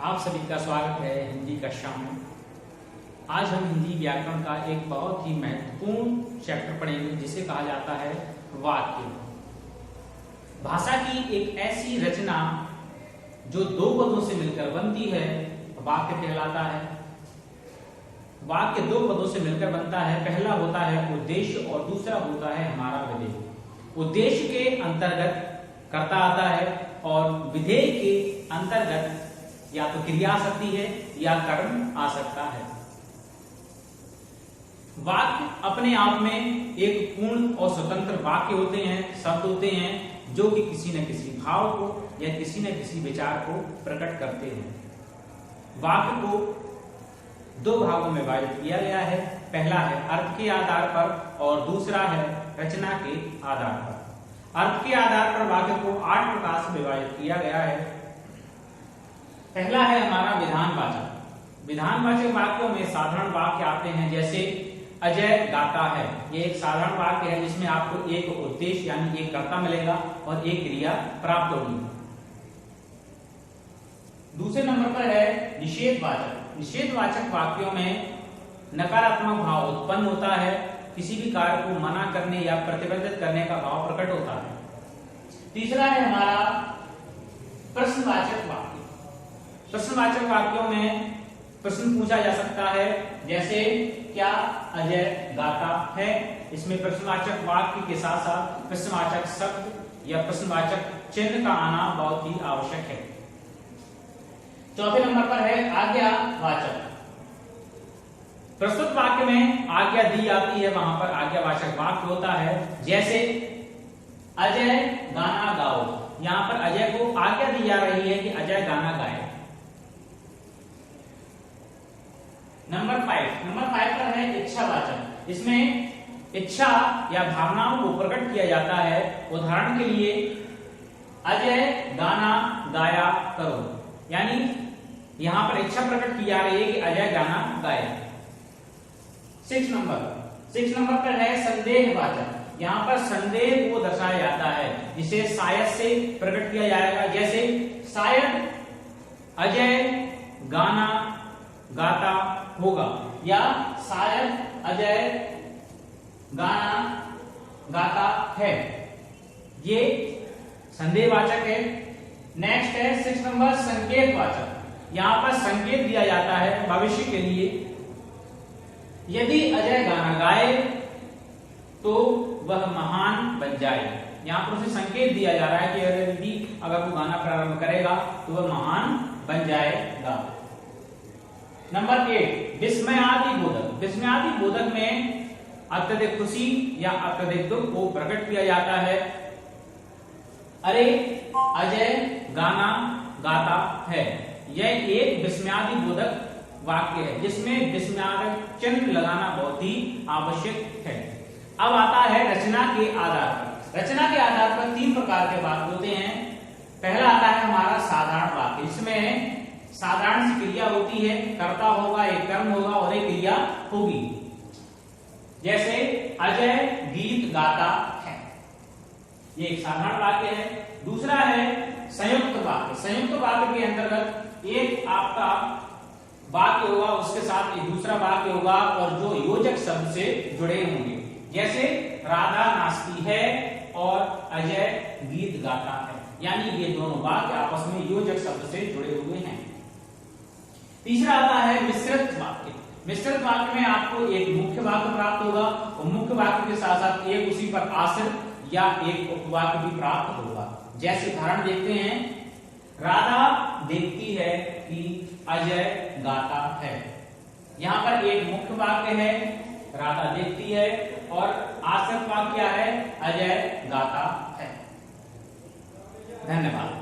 आप सभी का स्वागत है हिंदी कक्षा में। आज हम हिंदी व्याकरण का एक बहुत ही महत्वपूर्ण चैप्टर पढ़ेंगे जिसे कहा जाता है वाक्य। भाषा की एक ऐसी रचना जो दो पदों से मिलकर बनती है वाक्य कहलाता है। वाक्य दो पदों से मिलकर बनता है। पहला होता है उद्देश्य और दूसरा होता है हमारा विधेय। उद्देश्य के अंतर्गत कर्ता आता है और विधेय के अंतर्गत या तो क्रिया आ सकती है या कर्म आ सकता है। वाक्य अपने आप में एक पूर्ण और स्वतंत्र वाक्य होते हैं, शब्द होते हैं जो कि किसी न किसी भाव को या किसी न किसी विचार को प्रकट करते हैं। वाक्य को दो भागों में विभाजित किया गया है। पहला है अर्थ के आधार पर और दूसरा है रचना के आधार पर। अर्थ के आधार पर वाक्य को 8 प्रकार से विभाजित किया गया है। पहला है हमारा विधानवाचक। विधानवाचक वाक्यों में साधारण वाक्य आते हैं जैसे अजय गाता है। ये एक साधारण वाक्य है जिसमें आपको एक उद्देश्य यानी एक कर्ता मिलेगा और एक क्रिया प्राप्त होगी। दूसरे नंबर पर है निषेधवाचक। निषेधवाचक वाक्यों में नकारात्मक भाव उत्पन्न होता है। किसी भी कार्य को मना करने या प्रतिबंधित करने का भाव प्रकट होता है। तीसरा है हमारा प्रश्नवाचक वाक्य। प्रश्नवाचक वाक्यों में प्रश्न पूछा जा सकता है जैसे क्या अजय गाता है। इसमें प्रश्नवाचक वाक्य के साथ साथ प्रश्नवाचक शब्द या प्रश्नवाचक चिन्ह का आना बहुत ही आवश्यक है। चौथे नंबर पर है आज्ञावाचक। प्रस्तुत वाक्य में आज्ञा दी जाती है, वहां पर आज्ञावाचक वाक्य होता है जैसे अजय गाना गाओ। यहां पर अजय को आज्ञा दी जा रही है कि अजय गाना गाए। नंबर 5 पर है इच्छावाचक। इसमें इच्छा या भावनाओं को प्रकट किया जाता है। उदाहरण के लिए अजय गाना गाया करो, यानी यहां पर इच्छा प्रकट की जा रही है कि अजय गाना गाए। 6 नंबर पर है संदेहवाचक। यहां पर संदेह को दर्शाया जाता है जिसे शायद से प्रकट किया जाएगा जैसे शायद अजय गाना गाता होगा या शायद अजय गाना गाता है। ये संदेहवाचक है। नेक्स्ट है 6 नंबर संकेतवाचक। यहां पर संकेत दिया जाता है भविष्य के लिए। यदि अजय गाना गाए तो वह महान बन जाए। यहां पर उसे संकेत दिया जा रहा है कि यदि अगर वो गाना प्रारंभ करेगा तो वह महान बन जाएगा। नंबर 8 विस्मयादि बोधक। विस्मयादि बोधक में अत्यधिक खुशी या अत्यधिक दुख को प्रकट किया जाता है। अरे अजय गाना गाता है। यह एक विस्मयादि बोधक वाक्य है जिसमें विस्मयादक चिन्ह लगाना बहुत ही आवश्यक है। अब आता है रचना के आधार पर। रचना के आधार पर 3 प्रकार के वाक्य होते हैं। पहला आता है हमारा साधारण वाक्य। इसमें साधारण सी क्रिया होती है, कर्ता होगा, एक कर्म होगा और एक क्रिया होगी। जैसे अजय गीत गाता है, ये एक साधारण वाक्य है। दूसरा है संयुक्त वाक्य। संयुक्त वाक्य के अंतर्गत एक आपका वाक्य होगा, उसके साथ एक दूसरा वाक्य होगा और जो योजक शब्द से जुड़े होंगे। जैसे राधा नाचती है और अजय गीत गाता है, यानी ये दोनों वाक्य आपस में योजक शब्द से जुड़े हुए हैं। तीसरा आता है मिश्रित वाक्य। मिश्रित वाक्य में आपको एक मुख्य वाक्य प्राप्त होगा और मुख्य वाक्य के साथ साथ एक उसी पर आश्रित या एक उपवाक्य भी प्राप्त होगा। जैसे उदाहरण देखते हैं, राधा देखती है कि अजय गाता है। यहां पर एक मुख्य वाक्य है, राधा देखती है, और आश्रित वाक्य क्या है, अजय गाता है। धन्यवाद।